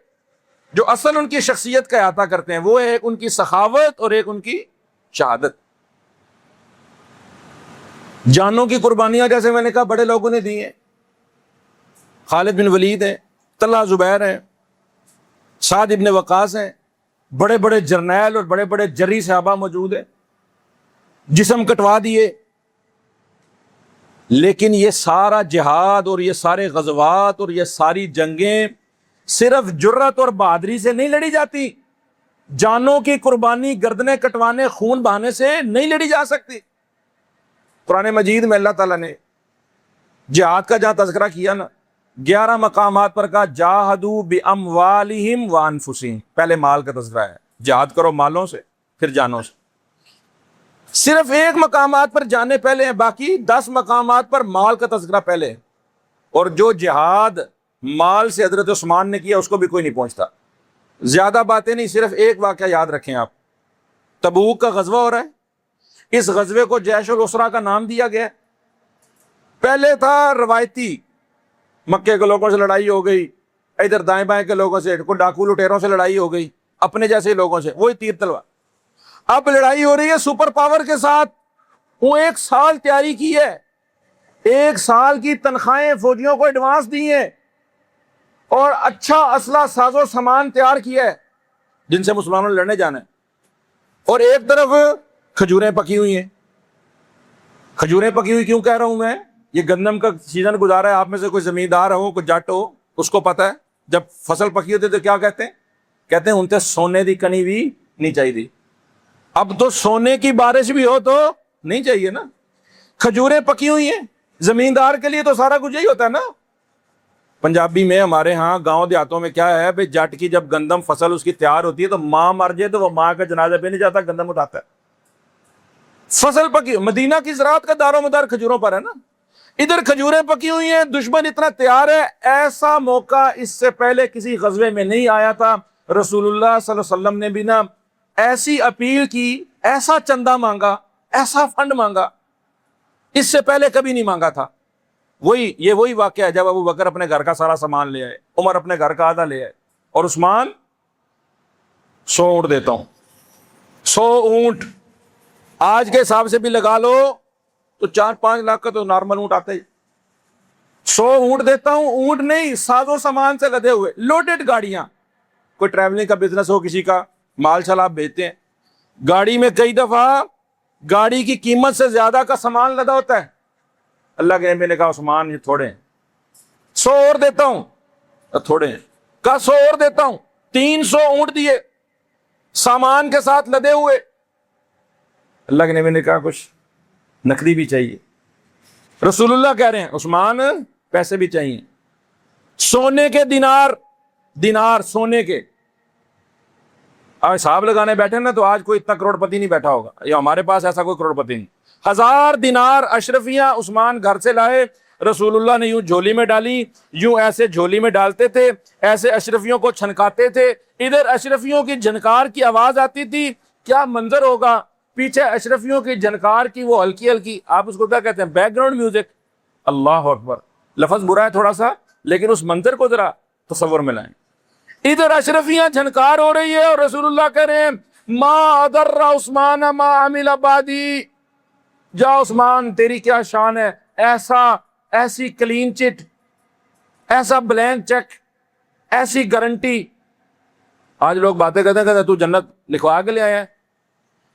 جو اصل ان کی شخصیت کا احاطہ کرتے ہیں، وہ ایک ان کی سخاوت اور ایک ان کی شہادت۔ جانوں کی قربانیاں جیسے میں نے کہا بڑے لوگوں نے دی ہیں، خالد بن ولید ہیں، طلحہ زبیر ہیں، سعد ابن وقاص ہیں، بڑے بڑے جرنیل اور بڑے بڑے جری صحابہ موجود ہیں، جسم کٹوا دیے۔ لیکن یہ سارا جہاد اور یہ سارے غزوات اور یہ ساری جنگیں صرف جرت اور بہادری سے نہیں لڑی جاتی، جانوں کی قربانی، گردنیں کٹوانے، خون بہانے سے نہیں لڑی جا سکتی۔ قرآن مجید میں اللہ تعالیٰ نے جہاد کا جہاں تذکرہ کیا نا، 11 مقامات پر کہا جاہدوا باموالہم وانفسہم، پہلے مال کا تذکرہ ہے، جہاد کرو مالوں سے پھر جانوں سے۔ صرف ایک مقامات پر جانے پہلے ہیں، باقی 10 مقامات پر مال کا تذکرہ پہلے ہے۔ اور جو جہاد مال سے حضرت عثمان نے کیا اس کو بھی کوئی نہیں پہنچتا۔ زیادہ باتیں نہیں، صرف ایک واقعہ یاد رکھیں آپ، تبوک کا غزوہ ہو رہا ہے، اس غزوے کو جیش الاسرا کا نام دیا گیا۔ پہلے تھا روایتی، مکے کے لوگوں سے لڑائی ہو گئی، ادھر دائیں بائیں کے لوگوں سے، کوئی ڈاکو لٹیروں سے لڑائی ہو گئی، اپنے جیسے لوگوں سے، وہی تیر تلوار۔ اب لڑائی ہو رہی ہے سپر پاور کے ساتھ، وہ 1 سال تیاری کی ہے، 1 سال کی تنخواہیں فوجیوں کو ایڈوانس دی ہیں، اور اچھا اسلحہ ساز و سامان تیار کیا ہے جن سے مسلمانوں نے لڑنے جانا ہے۔ اور ایک طرف کھجوریں پکی ہوئی ہیں۔ کھجوریں پکی ہوئی کیوں کہہ رہا ہوں میں؟ یہ گندم کا سیزن گزارا ہے، آپ میں سے کوئی زمیندار ہو، کوئی جٹ ہو، اس کو پتہ ہے جب فصل پکی ہوتی ہے تو کیا کہتے ہیں؟ کہتے ہیں ان تے سونے دی کنی بھی نہیں چاہیے۔ اب تو سونے کی بارش بھی ہو تو نہیں چاہیے نا۔ کھجوریں پکی ہوئی ہیں، زمیندار کے لیے تو سارا کچھ یہی ہوتا ہے نا۔ پنجابی میں ہمارے ہاں گاؤں دیہاتوں میں کیا ہے بھائی، جٹ کی جب گندم فصل اس کی تیار ہوتی ہے تو ماں مر جائے تو وہ ماں کا جنازہ پہ نہیں جاتا، گندم اٹھاتا ہے۔ فصل پکی، مدینہ کی زراعت کا دار و مدار کھجوروں پر ہے نا۔ ادھر کھجوریں پکی ہوئی ہیں، دشمن اتنا تیار ہے۔ ایسا موقع اس سے پہلے کسی غزوے میں نہیں آیا تھا۔ رسول اللہ صلی اللہ علیہ وسلم نے بھی نا ایسی اپیل کی، ایسا چندہ مانگا، ایسا فنڈ مانگا، اس سے پہلے کبھی نہیں مانگا تھا۔ وہی واقعہ ہے جب ابو بکر اپنے گھر کا سارا سامان لے آئے، عمر اپنے گھر کا آدھا لے آئے، اور عثمان 100 اونٹ دیتا ہوں۔ 100 اونٹ آج کے حساب سے بھی لگا لو تو 4-5 لاکھ کا تو نارمل اونٹ آتا ہے۔ 100 اونٹ دیتا ہوں، اونٹ نہیں، ساز و سامان سے لدے ہوئے لوڈڈ گاڑیاں۔ کوئی ٹریولنگ کا بزنس ہو، کسی کا مال شال آپ بھیجتے ہیں، گاڑی میں کئی دفعہ گاڑی کی قیمت سے زیادہ کا سامان لدا ہوتا ہے۔ اللہ کے نبی نے کہا عثمان یہ تھوڑے ہیں، 100 اور دیتا ہوں، تھوڑے ہیں، کہا 100 اور دیتا ہوں، 300 اونٹ دیے سامان کے ساتھ لدے ہوئے۔ اللہ کے نبی نے کہا کچھ نقدی بھی چاہیے۔ رسول اللہ کہہ رہے ہیں عثمان پیسے بھی چاہیے. سونے کے دینار سونے کے. اب حساب لگانے بیٹھے نا تو آج کوئی اتنا کروڑ پتی نہیں بیٹھا ہوگا, یا ہمارے پاس ایسا کوئی کروڑ پتی نہیں. 1000 دینار اشرفیاں عثمان گھر سے لائے, رسول اللہ نے یوں جھولی میں ڈالی, یوں ایسے جھولی میں ڈالتے تھے, ایسے اشرفیوں کو چھنکاتے تھے, ادھر اشرفیوں کی جھنکار کی آواز آتی تھی. کیا منظر ہوگا پیچھے اشرفیوں کی جھنکار کی, وہ ہلکی ہلکی, آپ اس کو کیا کہتے ہیں, بیک گراؤنڈ میوزک. اللہ اکبر, لفظ برا ہے تھوڑا سا, لیکن اس منظر کو ذرا تصور میں لائیں. ادھر اشرفیاں جھنکار ہو رہی ہے اور رسول اللہ کہہ رہے ہیں ما اضر عثمان ما عمل بعدی, جا عثمان تیری کیا شان ہے, ایسی کلین چٹ, ایسا بلینک چیک, ایسی گارنٹی. آج لوگ باتیں کرتے ہیں تو جنت لکھوا کے لے آیا ہے.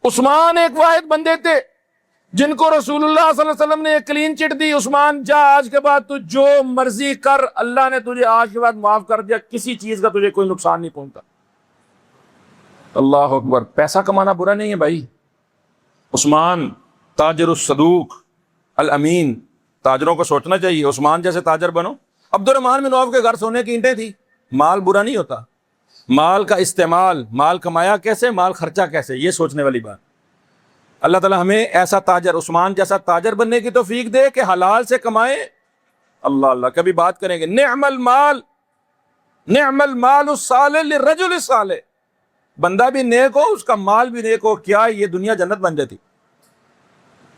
عثمان ایک واحد بندے تھے جن کو رسول اللہ صلی اللہ علیہ وسلم نے ایک کلین چٹ دی, عثمان جا آج کے بعد تو جو مرضی کر, اللہ نے تجھے آج کے بعد معاف کر دیا, کسی چیز کا تجھے کوئی نقصان نہیں پہنچتا. اللہ اکبر. پیسہ کمانا برا نہیں ہے بھائی. عثمان تاجر الصدوق الامین, تاجروں کو سوچنا چاہیے عثمان جیسے تاجر بنو. عبد الرحمن بن عوف کے گھر سونے کی اینٹیں تھی. مال برا نہیں ہوتا, مال کا استعمال, مال کمایا کیسے, مال خرچہ کیسے, یہ سوچنے والی بات. اللہ تعالیٰ ہمیں ایسا تاجر, عثمان جیسا تاجر بننے کی توفیق دے کہ حلال سے کمائے. اللہ اللہ, کبھی بات کریں گے نعم المال الصالح للرجل الصالح, بندہ بھی نیک ہو اس کا مال بھی نیک ہو, کیا یہ دنیا جنت بن جاتی.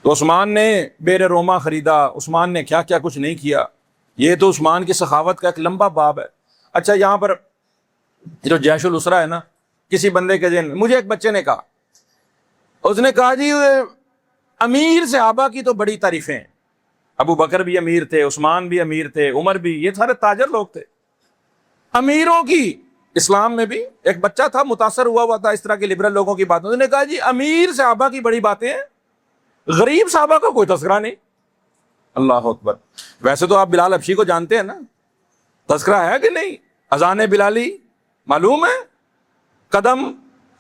تو عثمان نے بیر روما خریدا, عثمان نے کیا کیا کچھ نہیں کیا. یہ تو عثمان کی سخاوت کا ایک لمبا باب ہے. اچھا, یہاں پر جو جیش الاسرا ہے نا, کسی بندے کے ذہن میں, مجھے ایک بچے نے کہا, اس نے کہا جی امیر صحابہ کی تو بڑی تعریفیں ہیں, ابو بکر بھی امیر تھے, عثمان بھی امیر تھے, عمر بھی, یہ سارے تاجر لوگ تھے. امیروں کی اسلام میں بھی ایک بچہ تھا متاثر ہوا تھا اس طرح کے لبرل لوگوں کی باتوں. اس نے کہا جی امیر صحابہ کی بڑی باتیں ہیں, غریب صحابہ کا کوئی تذکرہ نہیں. اللہ اکبر. ویسے تو آپ بلال حبشی کو جانتے ہیں نا, تذکرہ ہے کہ نہیں؟ اذان بلالی معلوم ہے, قدم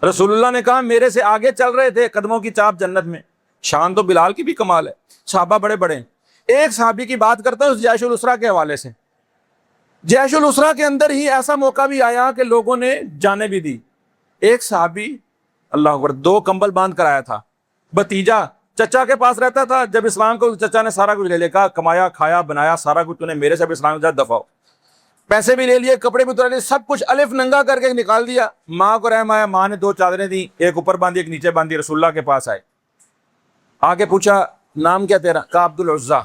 رسول اللہ نے کہا میرے سے آگے چل رہے تھے, قدموں کی چاپ جنت میں. شان تو بلال کی بھی کمال ہے, صحابہ بڑے بڑے ہیں. ایک صحابی کی بات کرتا ہوں اس جیش الاسرا کے حوالے سے. جیش الاسرا کے اندر ہی ایسا موقع بھی آیا کہ لوگوں نے جانیں بھی دی. ایک صحابی اللہ اکبر 2 کمبل باندھ کر آیا تھا. بھتیجا چچا کے پاس رہتا تھا, جب اسلام کو چچا نے سارا کچھ لے لیا, کہا کمایا کھایا بنایا سارا کچھ تو نے میرے سے اب اسلام کے ساتھ دفاع ہو. پیسے بھی لے لیے, کپڑے بھی اتار لیے, سب کچھ الف ننگا کر کے نکال دیا. ماں کو رحم آیا, ماں نے 2 چادریں دی, ایک اوپر باندھی ایک نیچے باندھی. رسول اللہ کے پاس آئے, آگے پوچھا نام کیا تیرا؟ کہا عبد العزا.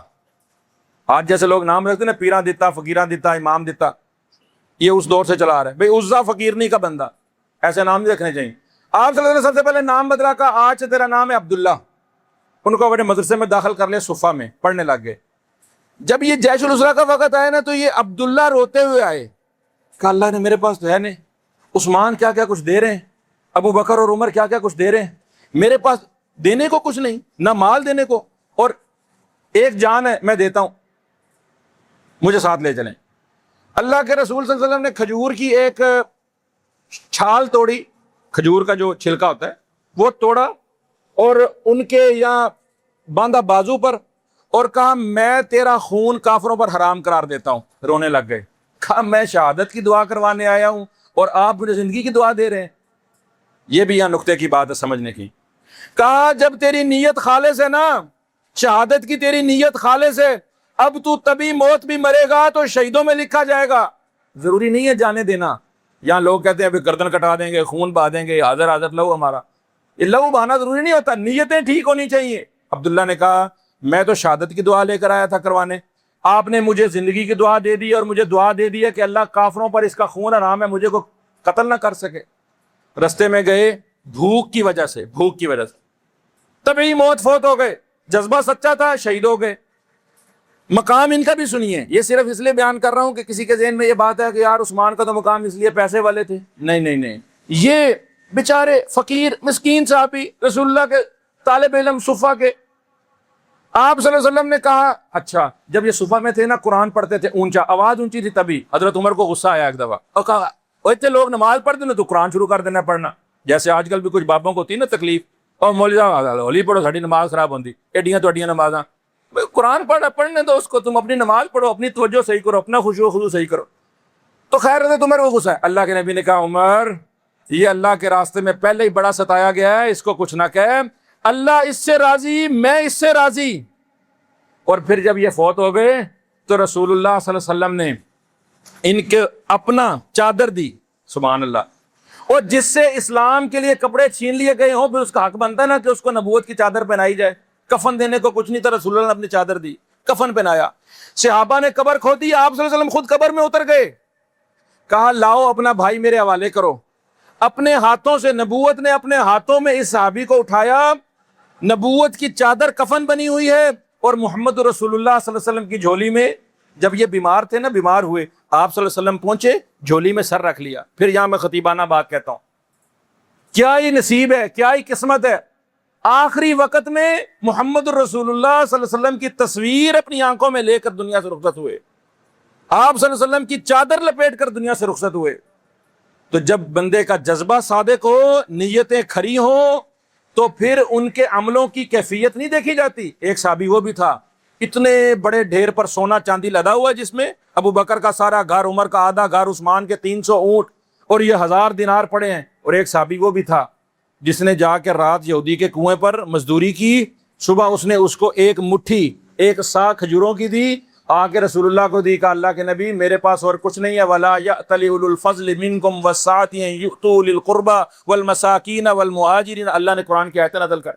آج جیسے لوگ نام رکھتے نا, پیراں دیتا, فقیراں دیتا, امام دیتا, یہ اس دور سے چلا رہا ہے. بھائی عزا فقیرنی کا بندہ, ایسے نام نہیں رکھنے چاہیے. آپ صلی اللہ علیہ وسلم سب سے پہلے نام بدلا, کا آج سے تیرا نام ہے عبداللہ. ان کو بڑے مدرسے میں داخل کر لیا, صفہ میں پڑھنے لگ گئے. جب یہ جیش الاسرا کا وقت آیا نا تو یہ عبداللہ روتے ہوئے آئے, کہ اللہ نے میرے پاس تو ہے نہیں, عثمان کیا کیا کچھ دے رہے ہیں, ابو بکر اور عمر کیا کیا کچھ دے رہے ہیں, میرے پاس دینے کو کچھ نہیں, نہ مال دینے کو, اور ایک جان ہے میں دیتا ہوں, مجھے ساتھ لے چلیں. اللہ کے رسول صلی اللہ علیہ وسلم نے کھجور کی ایک چھال توڑی, کھجور کا جو چھلکا ہوتا ہے وہ توڑا, اور ان کے یہاں باندھا بازو پر, اور کہا میں تیرا خون کافروں پر حرام قرار دیتا ہوں. رونے لگ گئے. کہا میں شہادت کی دعا کروانے آیا ہوں اور آپ مجھے زندگی کی دعا دے رہے ہیں. یہ بھی یہاں نقطے کی بات ہے سمجھنے کی. کہا جب تیری نیت خالص ہے نا, شہادت کی تیری نیت خالص ہے, اب تو تبھی موت بھی مرے گا تو شہیدوں میں لکھا جائے گا. ضروری نہیں ہے جانے دینا. یہاں لوگ کہتے ہیں ابھی گردن کٹا دیں گے, خون بہا دیں گے, حاضر حاضر لہو ہمارا. یہ لہو بہانا ضروری نہیں ہوتا, نیتیں ٹھیک ہونی چاہیے. عبداللہ نے کہا میں تو شہادت کی دعا لے کر آیا تھا کروانے, آپ نے مجھے زندگی کی دعا دے دی, اور مجھے دعا دے دی ہے کہ اللہ کافروں پر اس کا خون حرام ہے, مجھے کو قتل نہ کر سکے. رستے میں گئے, بھوک کی وجہ سے تبھی موت فوت ہو گئے. جذبہ سچا تھا, شہید ہو گئے. مقام ان کا بھی سنیے, یہ صرف اس لیے بیان کر رہا ہوں کہ کسی کے ذہن میں یہ بات ہے کہ یار عثمان کا تو مقام اس لیے پیسے والے تھے. نہیں, یہ بیچارے فقیر مسکین صحابی رسول اللہ کے طالب علم صفہ کے. آپ صلی اللہ علیہ وسلم نے کہا اچھا, جب یہ صفہ میں تھے نا قرآن پڑھتے تھے اونچا, آواز اونچی تھی, تبھی حضرت عمر کو غصہ آیا ایک دفعہ, اور کہا اتنے لوگ نماز پڑھتے نا تو قرآن شروع کر دینا پڑھنا. جیسے آج کل بھی کچھ بابوں کو ہوتی ہے نا تکلیف, اور مولوی صاحب ہولی پڑھو ساڈی نماز خراب ہوتی, ایڈیاں تو نمازاں. قرآن پڑھنے دو اس کو، تم اپنی نماز پڑھو، اپنی توجہ صحیح کرو، اپنا خشوع و خضوع صحیح کرو. تو خیر رہتے تمہارے کو غصہ ہے. اللہ کے نبی نے کہا عمر یہ اللہ کے راستے میں پہلے ہی بڑا ستایا گیا ہے، اس کو کچھ نہ کہے، اللہ اس سے راضی، میں اس سے راضی. اور پھر جب یہ فوت ہو گئے تو رسول اللہ صلی اللہ علیہ وسلم نے ان کے اپنا چادر دی، سبحان اللہ. اور جس سے اسلام کے لیے کپڑے چھین لیے گئے ہوں، پھر اس کا حق بنتا ہے نا کہ اس کو نبوت کی چادر پہنائی جائے. کفن دینے کو کچھ نہیں تھا، رسول اللہ نے اپنی چادر دی، کفن پہنایا. صحابہ نے قبر کھودی، آپ صلی اللہ علیہ وسلم خود قبر میں اتر گئے، کہا لاؤ اپنا بھائی میرے حوالے کرو. اپنے ہاتھوں سے، نبوت نے اپنے ہاتھوں میں اس صحابی کو اٹھایا، نبوت کی چادر کفن بنی ہوئی ہے، اور محمد رسول اللہ صلی اللہ علیہ وسلم کی جھولی میں، جب یہ بیمار تھے نا، بیمار ہوئے، آپ صلی اللہ علیہ وسلم پہنچے، جھولی میں سر رکھ لیا. پھر یہاں میں خطیبانہ بات کہتا ہوں، کیا یہ نصیب ہے، کیا یہ قسمت ہے. آخری وقت میں محمد رسول اللہ صلی اللہ علیہ وسلم کی تصویر اپنی آنکھوں میں لے کر دنیا سے رخصت ہوئے، آپ صلی اللہ علیہ وسلم کی چادر لپیٹ کر دنیا سے رخصت ہوئے. تو جب بندے کا جذبہ صادق ہو، نیتیں کھری ہوں، تو پھر ان کے عملوں کی کیفیت نہیں دیکھی جاتی. ایک صحابی وہ بھی تھا، اتنے بڑے ڈھیر پر سونا چاندی لدا ہوا ہے، جس میں ابو بکر کا سارا گھر، عمر کا آدھا گھر، عثمان کے 300 اونٹ، اور یہ 1000 دینار پڑے ہیں. اور ایک صحابی وہ بھی تھا جس نے جا کے رات یہودی کے کنویں پر مزدوری کی، صبح اس نے اس کو ایک مٹھی، ایک سا کھجوروں کی دی، آ کے رسول اللہ کو دی، کہا اللہ کے نبی میرے پاس اور کچھ نہیں ہے، وَلَا يَأْتَلِ أُولُو الْفَضْلِ مِنْكُمْ وَالسَّعَةِ أَن يُؤْتُوا أُولِي الْقُرْبَى وَالْمَسَاكِينَ وَالْمُهَاجِرِينَ. اللہ نے قرآن کی آیتیں نازل کر،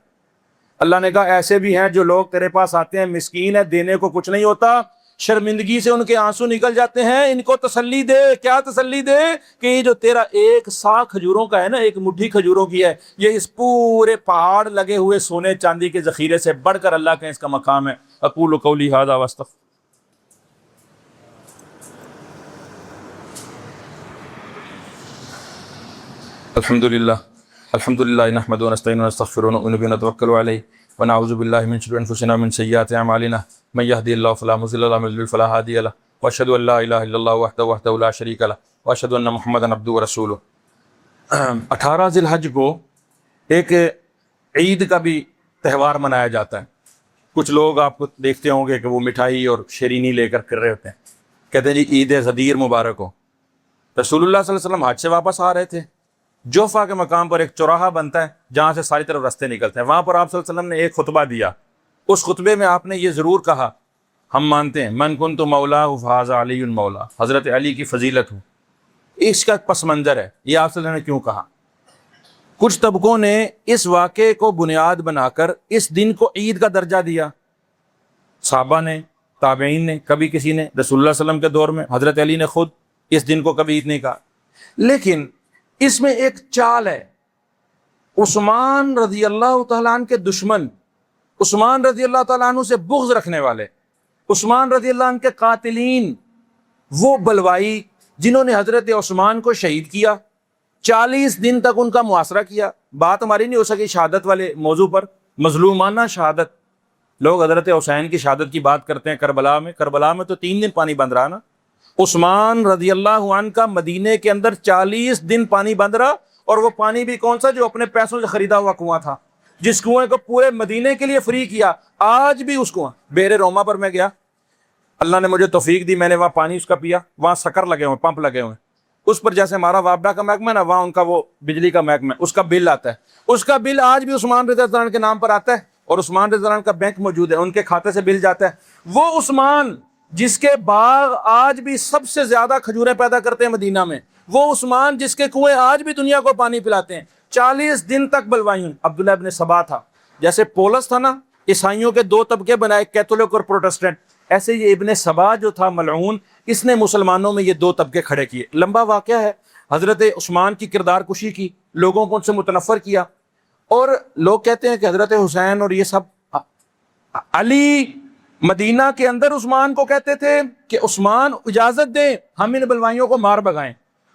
اللہ نے کہا ایسے بھی ہیں جو لوگ تیرے پاس آتے ہیں، مسکین ہے، دینے کو کچھ نہیں ہوتا، شرمندگی سے ان کے آنسو نکل جاتے ہیں، ان کو تسلی دے. کیا تسلی دے؟ کہ یہ جو تیرا ایک سا کھجوروں کا ہے نا، ایک مٹھی کھجوروں کی ہے، یہ اس پورے پہاڑ لگے ہوئے سونے چاندی کے ذخیرے سے بڑھ کر اللہ کے اس کا مقام ہے. اقول قولی ھذا واستغفر. الحمدللہ نحمدہ ونستعینہ ونستغفرہ ونؤمن بہ ونتوکل علیہ ونعوذ باللہ من شرور انفسنا ومن سیئات اعمالنا من یہدہ اللہ فلا مضل له ومن یضلل فلا ہادی له واشهد ان لا الہ الا اللہ وحدہ لا شریک له واشهد ان محمدا عبدہ ورسولہ. 18 ذی الحج کو ایک عید کا بھی تہوار منایا جاتا ہے. کچھ لوگ آپ کو دیکھتے ہوں گے کہ وہ مٹھائی اور شیرینی لے کر پھر رہے ہوتے ہیں، کہتے ہیں جی عید غدیر مبارک ہو. رسول اللہ صلی اللہ علیہ وسلم حج سے واپس آ رہے تھے، جوفا کے مقام پر ایک چوراہا بنتا ہے جہاں سے ساری طرف راستے نکلتے ہیں، وہاں پر آپ صلی اللہ علیہ وسلم نے ایک خطبہ دیا. اس خطبے میں آپ نے یہ ضرور کہا، ہم مانتے ہیں من کنت مولا فھذا علی مولا، حضرت علی کی فضیلت ہو. اس کا پس منظر ہے، یہ آپ صلی اللہ علیہ وسلم نے کیوں کہا. کچھ طبقوں نے اس واقعے کو بنیاد بنا کر اس دن کو عید کا درجہ دیا. صحابہ نے، تابعین نے، کبھی کسی نے، رسول اللہ صلی اللہ علیہ وسلم کے دور میں حضرت علی نے خود اس دن کو کبھی عید نہیں کہا. لیکن اس میں ایک چال ہے. عثمان رضی اللہ تعالیٰ عنہ کے دشمن، عثمان رضی اللہ تعالیٰ عنہ سے بغض رکھنے والے، عثمان رضی اللہ عنہ کے قاتلین، وہ بلوائی جنہوں نے حضرت عثمان کو شہید کیا، 40 دن تک ان کا محاصرہ کیا. بات ہماری نہیں ہو سکی شہادت والے موضوع پر، مظلومانہ شہادت. لوگ حضرت حسین کی شہادت کی بات کرتے ہیں کربلا میں تو 3 دن پانی بند رہا نا. عثمان رضی اللہ عنہ کا مدینے کے اندر 40 دن پانی بند رہا، اور وہ پانی بھی کون سا؟ جو اپنے پیسوں سے خریدا ہوا کنواں تھا، جس کنویں کو پورے مدینے کے لیے فری کیا. آج بھی اس کنواں، بیر روما پر میں گیا، اللہ نے مجھے توفیق دی، میں نے وہاں پانی اس کا پیا. وہاں سکر لگے ہوئے، پمپ لگے ہوئے، اس پر جیسے ہمارا وابڈا کا محکمہ ہے نا، وہاں ان کا وہ بجلی کا محکمہ ہے، اس کا بل آتا ہے. اس کا بل آج بھی عثمان رضی اللہ عنہ کے نام پر آتا ہے، اور عثمان رضی اللہ عنہ کا بینک موجود ہے، ان کے کھاتے سے بل جاتا ہے. وہ عثمان جس کے باغ آج بھی سب سے زیادہ کھجوریں پیدا کرتے ہیں مدینہ میں، وہ عثمان جس کے کنویں آج بھی دنیا کو پانی پلاتے ہیں، 40 دن تک بلوائیوں. عبداللہ ابن سبا تھا، جیسے پولس تھا نا، عیسائیوں کے 2 طبقے بنائے، کیتھولک اور پروٹسٹنٹ، ایسے یہ ابن سبا جو تھا ملعون، اس نے مسلمانوں میں یہ 2 طبقے کھڑے کیے. لمبا واقعہ ہے. حضرت عثمان کی کردار کشی کی، لوگوں کو ان سے متنفر کیا، اور لوگ کہتے ہیں کہ حضرت حسین اور یہ سب، علی مدینہ کے اندر عثمان کو کہتے تھے کہ عثمان اجازت دیں ہم ان بلوائیوں کو مار بگائیں.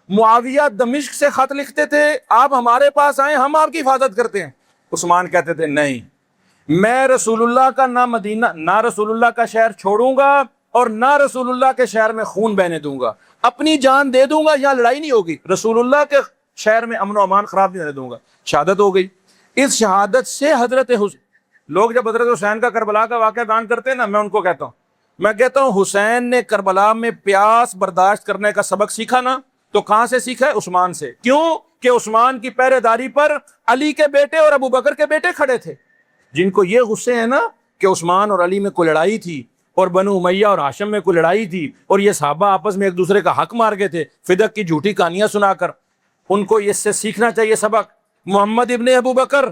معاویہ دمشق سے خط لکھتے تھے آپ ہمارے پاس آئیں، ہم آپ کی حفاظت کرتے ہیں. عثمان کہتے تھے نہیں، میں رسول اللہ کا نہ مدینہ، نہ رسول اللہ کا شہر چھوڑوں گا، اور نہ رسول اللہ کے شہر میں خون بہنے دوں گا. اپنی جان دے دوں گا، یہاں لڑائی نہیں ہوگی، رسول اللہ کے شہر میں امن و امان خراب نہیں ہونے دوں گا. شہادت ہو گئی. اس شہادت سے حضرت لوگ جب حضرت حسین کا کربلا کا واقعہ بیان کرتے ہیں نا، میں ان کو کہتا ہوں حسین نے کربلا میں پیاس برداشت کرنے کا سبق سیکھا نا، تو کہاں سے سیکھا ہے؟ عثمان سے۔ کیوں کہ عثمان کی پہرے داری پر علی کے بیٹے اور ابو بکر کے بیٹے کھڑے تھے، جن کو یہ غصے ہیں نا کہ عثمان اور علی میں کوئی لڑائی تھی، اور بنو امیہ اور ہاشم میں کوئی لڑائی تھی، اور یہ صحابہ آپس میں ایک دوسرے کا حق مار گئے تھے فدق کی جھوٹی کہانیاں سنا کر۔ ان کو اس سے سیکھنا چاہیے سبق۔ محمد ابن ابو بکر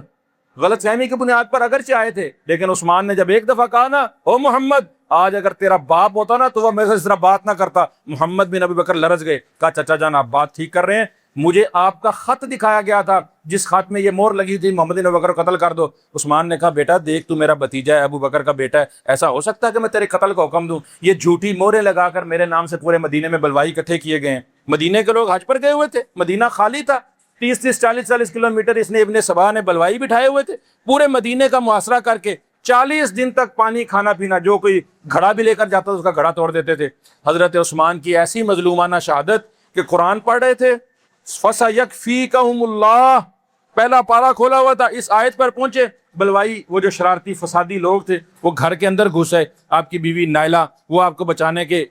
غلط فہمی کی بنیاد پر اگرچہ آئے تھے، لیکن عثمان نے جب ایک دفعہ کہا نا، او محمد، آج اگر تیرا باپ ہوتا نا تو وہ میرے سے اس طرح بات نہ کرتا۔ محمد بن ابو بکر لرز گئے، کہا چچا جان آپ بات ٹھیک کر رہے ہیں، مجھے آپ کا خط دکھایا گیا تھا جس خط میں یہ مہر لگی تھی محمد بن ابو بکر کو قتل کر دو۔ عثمان نے کہا بیٹا دیکھ، تو میرا بھتیجا ہے، ابو بکر کا بیٹا ہے، ایسا ہو سکتا ہے کہ میں تیرے قتل کا حکم دوں؟ یہ جھوٹی مہریں لگا کر میرے نام سے پورے مدینے میں بلوائی اکٹھے کیے گئے ہیں۔ مدینے کے لوگ حج پر گئے ہوئے تھے، مدینہ خالی تھا، 30-40 کلومیٹر اس نے ابن سبا نے بلوائی بٹھائے ہوئے تھے، پورے مدینے کا محاصرہ کر کے 40 دن تک پانی کھانا پینا، جو کوئی گھڑا بھی لے کر جاتا تھا اس کا گھڑا توڑ دیتے تھے۔ حضرت عثمان کی ایسی مظلومانہ شہادت کہ قرآن پڑھ رہے تھے، فَسَيَكْفِيكَهُمُ اللَّهُ، پہلا پارا کھولا ہوا تھا، اس آیت پر پہنچے، بلوائی وہ جو شرارتی فسادی لوگ تھے وہ گھر کے اندر گھسے، آپ کی بیوی نائلہ وہ آپ کو بچانے کے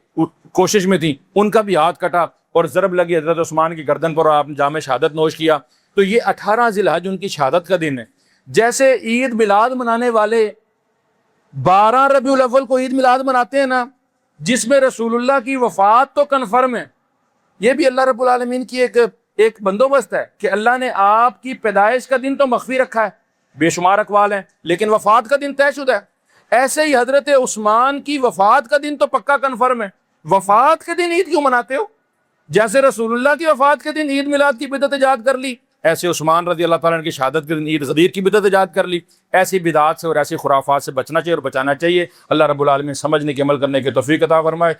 کوشش میں تھی، ان کا بھی ہاتھ کٹا اور ضرب لگی حضرت عثمان کی گردن پر، اور آپ نے جام شہادت نوش کیا۔ تو یہ 18 ذی الحج ان کی شہادت کا دن ہے۔ جیسے عید میلاد منانے والے 12 ربیع الاول کو عید میلاد مناتے ہیں نا، جس میں رسول اللہ کی وفات تو کنفرم ہے، یہ بھی اللہ رب العالمین کی ایک بندوبست ہے کہ اللہ نے آپ کی پیدائش کا دن تو مخفی رکھا ہے، بے شمار اقوال ہیں، لیکن وفات کا دن طے شدہ ہے۔ ایسے ہی حضرت عثمان کی وفات کا دن تو پکا کنفرم ہے، وفات کے دن عید کیوں مناتے ہو؟ جیسے رسول اللہ کی وفات کے دن عید میلاد کی بدعت ایجاد کر لی، ایسے عثمان رضی اللہ تعالیٰ عنہ کی شہادت کے دن عید غدیر کی بدعت ایجاد کر لی۔ ایسی بدعات سے اور ایسی خرافات سے بچنا چاہیے اور بچانا چاہیے۔ اللہ رب العالمین سمجھنے کے عمل کرنے کے توفیق عطا فرمائے۔